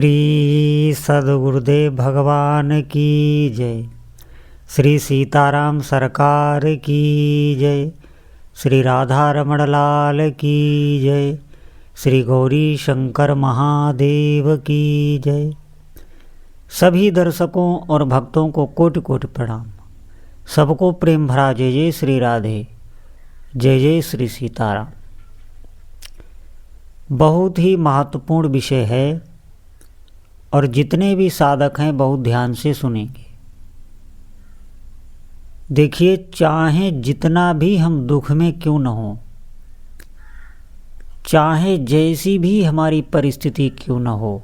श्री सद्गुरुदेव भगवान की जय। श्री सीताराम सरकार की जय। श्री राधा रमण लाल की जय। श्री गौरी शंकर महादेव की जय। सभी दर्शकों और भक्तों को कोटि कोटि प्रणाम। सबको प्रेम भरा जय जय श्री राधे, जय जय श्री सीताराम। बहुत ही महत्वपूर्ण विषय है और जितने भी साधक हैं बहुत ध्यान से सुनेंगे। देखिए, चाहे जितना भी हम दुख में क्यों न हो, चाहे जैसी भी हमारी परिस्थिति क्यों न हो,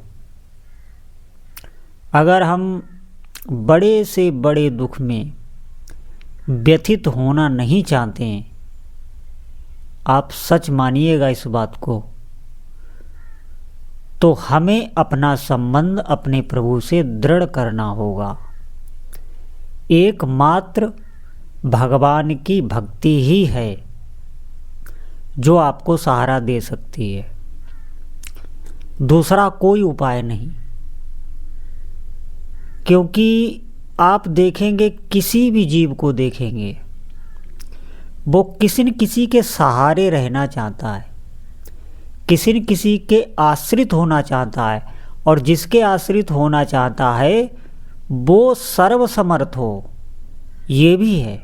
अगर हम बड़े से बड़े दुख में व्यथित होना नहीं चाहते हैं, आप सच मानिएगा इस बात को, तो हमें अपना संबंध अपने प्रभु से दृढ़ करना होगा। एकमात्र भगवान की भक्ति ही है जो आपको सहारा दे सकती है, दूसरा कोई उपाय नहीं। क्योंकि आप देखेंगे, किसी भी जीव को देखेंगे, वो किसी न किसी के सहारे रहना चाहता है, किसी न किसी के आश्रित होना चाहता है, और जिसके आश्रित होना चाहता है वो सर्वसमर्थ हो, ये भी है।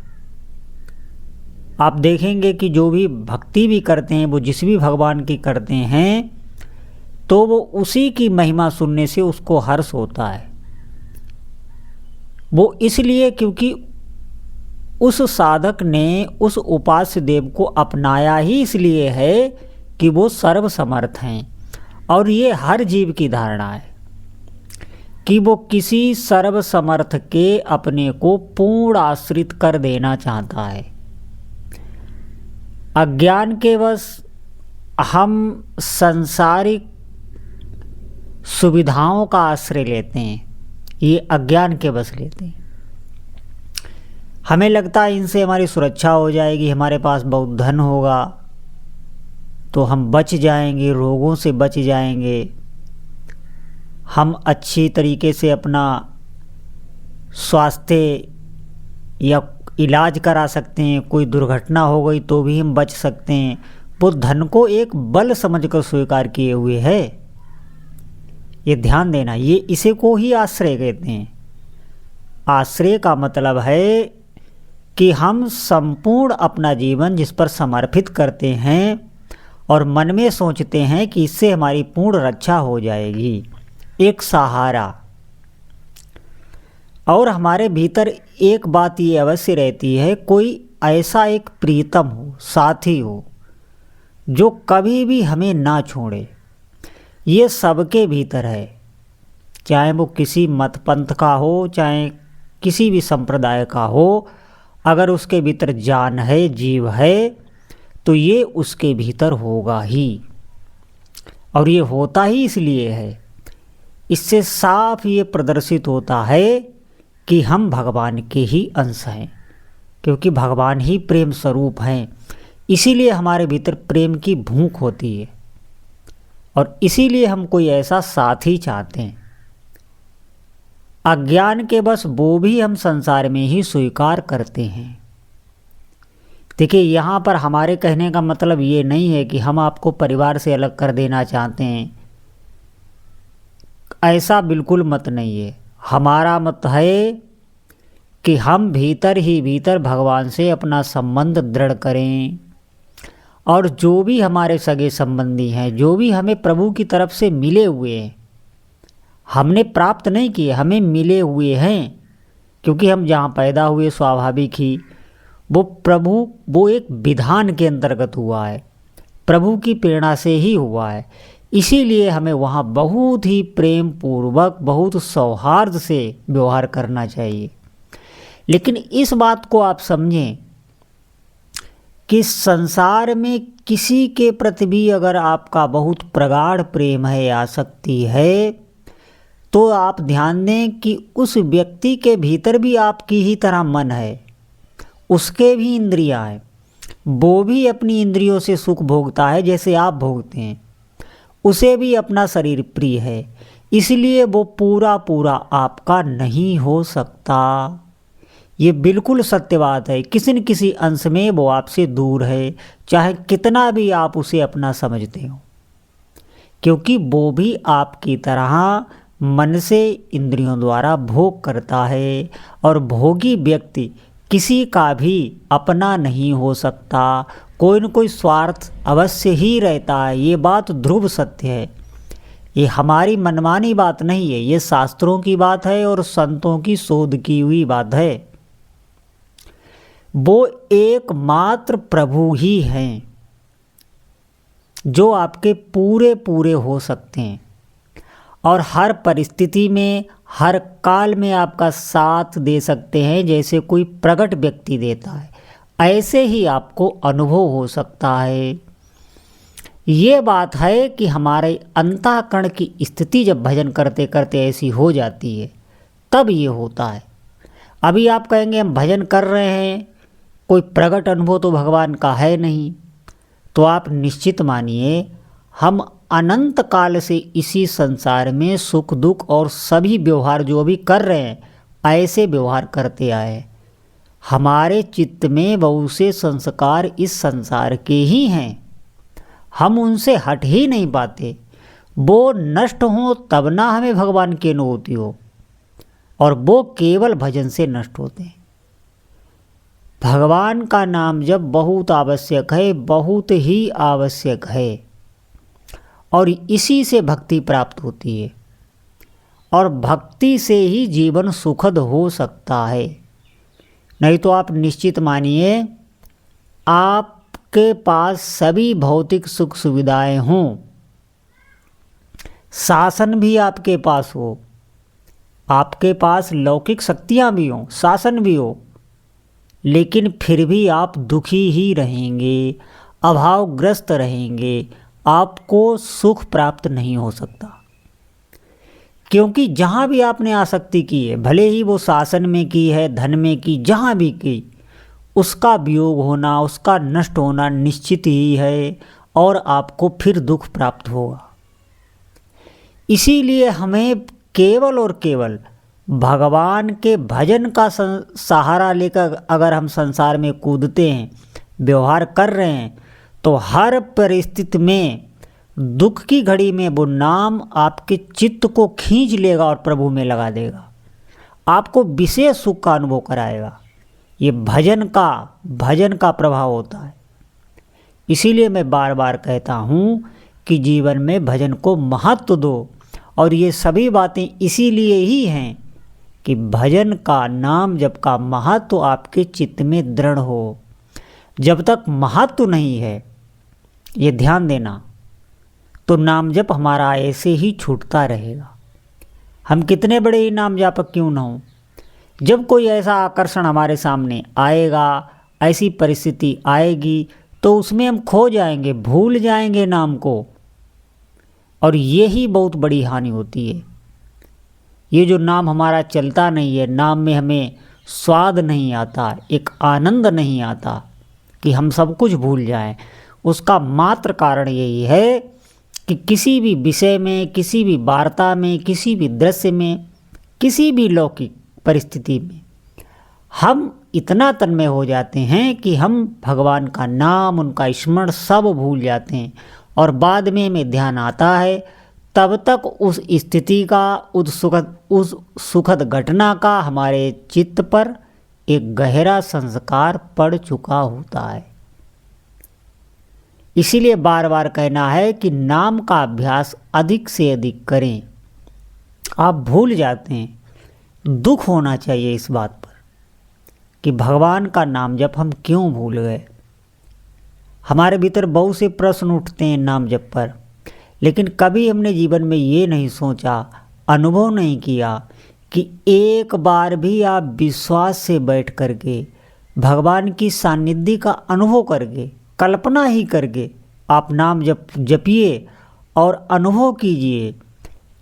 आप देखेंगे कि जो भी भक्ति भी करते हैं, वो जिस भी भगवान की करते हैं, तो वो उसी की महिमा सुनने से उसको हर्ष होता है। वो इसलिए क्योंकि उस साधक ने उस उपास्य देव को अपनाया ही इसलिए है कि वो सर्वसमर्थ हैं। और ये हर जीव की धारणा है कि वो किसी सर्वसमर्थ के अपने को पूर्ण आश्रित कर देना चाहता है। अज्ञान के वश हम सांसारिक सुविधाओं का आश्रय लेते हैं, ये अज्ञान के वश लेते हैं। हमें लगता है इनसे हमारी सुरक्षा हो जाएगी, हमारे पास बहुत धन होगा तो हम बच जाएंगे, रोगों से बच जाएंगे, हम अच्छी तरीके से अपना स्वास्थ्य या इलाज करा सकते हैं, कोई दुर्घटना हो गई तो भी हम बच सकते हैं। वो धन को एक बल समझकर स्वीकार किए हुए है। ये ध्यान देना, ये इसे को ही आश्रय कहते हैं। आश्रय का मतलब है कि हम संपूर्ण अपना जीवन जिस पर समर्पित करते हैं और मन में सोचते हैं कि इससे हमारी पूर्ण रक्षा हो जाएगी, एक सहारा। और हमारे भीतर एक बात ये अवश्य रहती है, कोई ऐसा एक प्रीतम हो, साथी हो, जो कभी भी हमें ना छोड़े। ये सबके भीतर है, चाहे वो किसी मत पंथ का हो, चाहे किसी भी संप्रदाय का हो। अगर उसके भीतर जान है, जीव है, तो ये उसके भीतर होगा ही। और ये होता ही इसलिए है, इससे साफ ये प्रदर्शित होता है कि हम भगवान के ही अंश हैं, क्योंकि भगवान ही प्रेम स्वरूप हैं। इसीलिए हमारे भीतर प्रेम की भूख होती है और इसीलिए हम कोई ऐसा साथी चाहते हैं। अज्ञान के बस वो भी हम संसार में ही स्वीकार करते हैं। देखिए, यहाँ पर हमारे कहने का मतलब ये नहीं है कि हम आपको परिवार से अलग कर देना चाहते हैं, ऐसा बिल्कुल मत नहीं है। हमारा मत है कि हम भीतर ही भीतर भगवान से अपना संबंध दृढ़ करें, और जो भी हमारे सगे संबंधी हैं, जो भी हमें प्रभु की तरफ से मिले हुए हैं, हमने प्राप्त नहीं किए, हमें मिले हुए हैं, क्योंकि हम जहाँ पैदा हुए स्वाभाविक ही वो प्रभु, वो एक विधान के अंतर्गत हुआ है, प्रभु की प्रेरणा से ही हुआ है। इसीलिए हमें वहाँ बहुत ही प्रेम पूर्वक, बहुत सौहार्द से व्यवहार करना चाहिए। लेकिन इस बात को आप समझें कि संसार में किसी के प्रति भी अगर आपका बहुत प्रगाढ़ प्रेम है, आसक्ति है, तो आप ध्यान दें कि उस व्यक्ति के भीतर भी आपकी ही तरह मन है, उसके भी इंद्रियां हैं, वो भी अपनी इंद्रियों से सुख भोगता है जैसे आप भोगते हैं, उसे भी अपना शरीर प्रिय है। इसलिए वो पूरा पूरा आपका नहीं हो सकता। ये बिल्कुल सत्य बात है। किसी न किसी अंश में वो आपसे दूर है, चाहे कितना भी आप उसे अपना समझते हो, क्योंकि वो भी आपकी तरह मन से इंद्रियों द्वारा भोग करता है, और भोगी व्यक्ति किसी का भी अपना नहीं हो सकता। कोई न कोई स्वार्थ अवश्य ही रहता है। ये बात ध्रुव सत्य है। ये हमारी मनमानी बात नहीं है, ये शास्त्रों की बात है और संतों की शोध की हुई बात है। वो एकमात्र प्रभु ही हैं जो आपके पूरे पूरे हो सकते हैं, और हर परिस्थिति में, हर काल में आपका साथ दे सकते हैं। जैसे कोई प्रकट व्यक्ति देता है, ऐसे ही आपको अनुभव हो सकता है। ये बात है कि हमारे अंतःकरण की स्थिति जब भजन करते करते ऐसी हो जाती है, तब ये होता है। अभी आप कहेंगे हम भजन कर रहे हैं, कोई प्रकट अनुभव तो भगवान का है नहीं, तो आप निश्चित मानिए हम अनंत काल से इसी संसार में सुख दुख और सभी व्यवहार जो भी कर रहे हैं, ऐसे व्यवहार करते आए। हमारे चित्त में बहुत से संस्कार इस संसार के ही हैं, हम उनसे हट ही नहीं पाते। वो नष्ट हो तब ना हमें भगवान की अनुभूति हो, और वो केवल भजन से नष्ट होते हैं। भगवान का नाम जब बहुत आवश्यक है, बहुत ही आवश्यक है, और इसी से भक्ति प्राप्त होती है, और भक्ति से ही जीवन सुखद हो सकता है। नहीं तो आप निश्चित मानिए आपके पास सभी भौतिक सुख सुविधाएं हों, शासन भी आपके पास हो, आपके पास लौकिक शक्तियां भी हों, शासन भी हो, लेकिन फिर भी आप दुखी ही रहेंगे, अभावग्रस्त रहेंगे, आपको सुख प्राप्त नहीं हो सकता। क्योंकि जहाँ भी आपने आसक्ति की है, भले ही वो शासन में की है, धन में की, जहाँ भी की, उसका वियोग होना, उसका नष्ट होना निश्चित ही है, और आपको फिर दुख प्राप्त होगा। इसीलिए हमें केवल और केवल भगवान के भजन का सहारा लेकर अगर हम संसार में कूदते हैं, व्यवहार कर रहे हैं, तो हर परिस्थिति में, दुख की घड़ी में वो नाम आपके चित्त को खींच लेगा और प्रभु में लगा देगा, आपको विशेष सुख का अनुभव कराएगा। ये भजन का प्रभाव होता है। इसीलिए मैं बार बार कहता हूँ कि जीवन में भजन को महत्व दो, और ये सभी बातें इसीलिए ही हैं कि भजन का, नाम जप का महत्व आपके चित्त में दृढ़ हो। जब तक महत्व नहीं है, ये ध्यान देना, तो नाम जप हमारा ऐसे ही छूटता रहेगा। हम कितने बड़े ही नाम जापक क्यों ना हो, जब कोई ऐसा आकर्षण हमारे सामने आएगा, ऐसी परिस्थिति आएगी, तो उसमें हम खो जाएंगे, भूल जाएंगे नाम को, और यही बहुत बड़ी हानि होती है। ये जो नाम हमारा चलता नहीं है, नाम में हमें स्वाद नहीं आता, एक आनंद नहीं आता कि हम सब कुछ भूल जाएं, उसका मात्र कारण यही है कि किसी भी विषय में, किसी भी वार्ता में, किसी भी दृश्य में, किसी भी लौकिक परिस्थिति में हम इतना तन्मय हो जाते हैं कि हम भगवान का नाम, उनका स्मरण सब भूल जाते हैं, और बाद में हमें ध्यान आता है, तब तक उस स्थिति का, उस सुखद घटना का हमारे चित्त पर एक गहरा संस्कार पड़ चुका होता है। इसीलिए बार बार कहना है कि नाम का अभ्यास अधिक से अधिक करें। आप भूल जाते हैं, दुख होना चाहिए इस बात पर कि भगवान का नाम जप हम क्यों भूल गए। हमारे भीतर बहुत से प्रश्न उठते हैं नाम जप पर, लेकिन कभी हमने जीवन में ये नहीं सोचा, अनुभव नहीं किया कि एक बार भी आप विश्वास से बैठ करके, भगवान की सानिध्य का अनुभव करके, कल्पना ही करके आप नाम जपिए और अनुभव कीजिए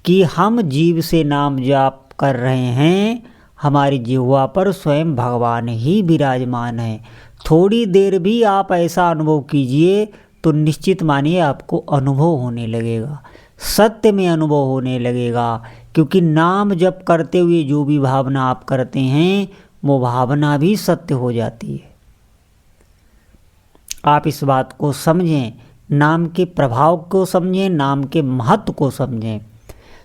कि हम जीव से नाम जाप कर रहे हैं, हमारी जिह्वा पर स्वयं भगवान ही विराजमान है। थोड़ी देर भी आप ऐसा अनुभव कीजिए तो निश्चित मानिए आपको अनुभव होने लगेगा। सत्य में अनुभव होने लगेगा, क्योंकि नाम जप करते हुए जो भी भावना आप करते हैं वो भावना भी सत्य हो जाती है। आप इस बात को समझें, नाम के प्रभाव को समझें, नाम के महत्व को समझें।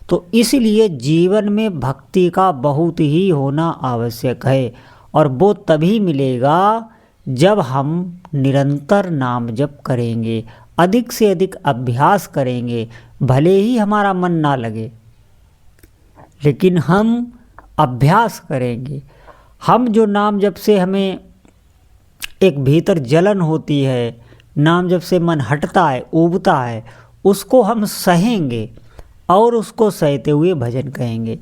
तो इसलिए जीवन में भक्ति का बहुत ही होना आवश्यक है, और वो तभी मिलेगा जब हम निरंतर नाम जप करेंगे, अधिक से अधिक अभ्यास करेंगे। भले ही हमारा मन ना लगे, लेकिन हम अभ्यास करेंगे। हम जो नाम जप से हमें एक भीतर जलन होती है, नाम जप से मन हटता है, ऊबता है, उसको हम सहेंगे और उसको सहते हुए भजन कहेंगे।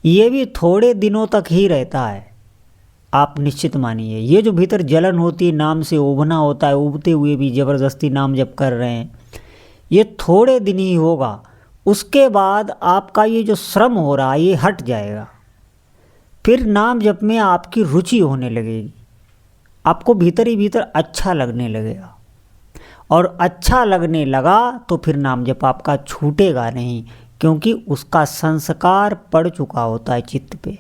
ये भी थोड़े दिनों तक ही रहता है, आप निश्चित मानिए। ये जो भीतर जलन होती है, नाम से उबना होता है, उबते हुए भी ज़बरदस्ती नाम जप कर रहे हैं, ये थोड़े दिन ही होगा। उसके बाद आपका ये जो श्रम हो रहा है ये हट जाएगा। फिर नाम जप में आपकी रुचि होने लगेगी, आपको भीतर ही भीतर अच्छा लगने लगेगा, और अच्छा लगने लगा तो फिर नाम जप आपका छूटेगा नहीं, क्योंकि उसका संस्कार पड़ चुका होता है चित्त पे।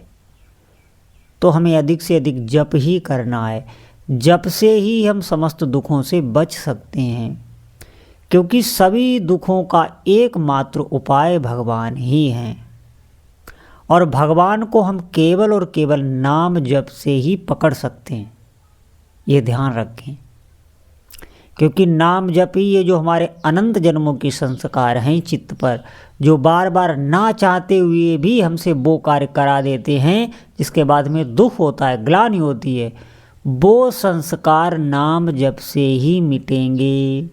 तो हमें अधिक से अधिक जप ही करना है। जप से ही हम समस्त दुखों से बच सकते हैं, क्योंकि सभी दुखों का एकमात्र उपाय भगवान ही हैं, और भगवान को हम केवल और केवल नाम जप से ही पकड़ सकते हैं। ये ध्यान रखें, क्योंकि नाम जप ही ये जो हमारे अनंत जन्मों के संस्कार हैं चित्त पर, जो बार बार ना चाहते हुए भी हमसे वो कार्य करा देते हैं जिसके बाद में दुख होता है, ग्लानि होती है, वो संस्कार नाम जप से ही मिटेंगे।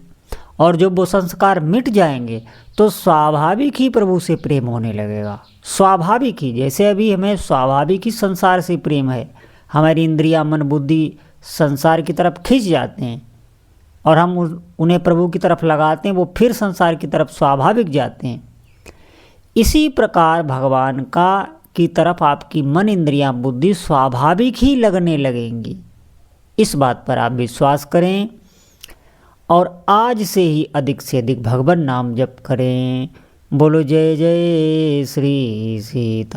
और जब वो संस्कार मिट जाएंगे तो स्वाभाविक ही प्रभु से प्रेम होने लगेगा। स्वाभाविक ही, जैसे अभी हमें स्वाभाविक ही संसार से प्रेम है, हमारी इंद्रिया मन बुद्धि संसार की तरफ खिंच जाते हैं और हम उन्हें प्रभु की तरफ लगाते हैं, वो फिर संसार की तरफ स्वाभाविक जाते हैं। इसी प्रकार भगवान का की तरफ आपकी मन इंद्रियां बुद्धि स्वाभाविक ही लगने लगेंगी। इस बात पर आप विश्वास करें और आज से ही अधिक से अधिक भगवान नाम जप करें। बोलो जय जय श्री सीताराम।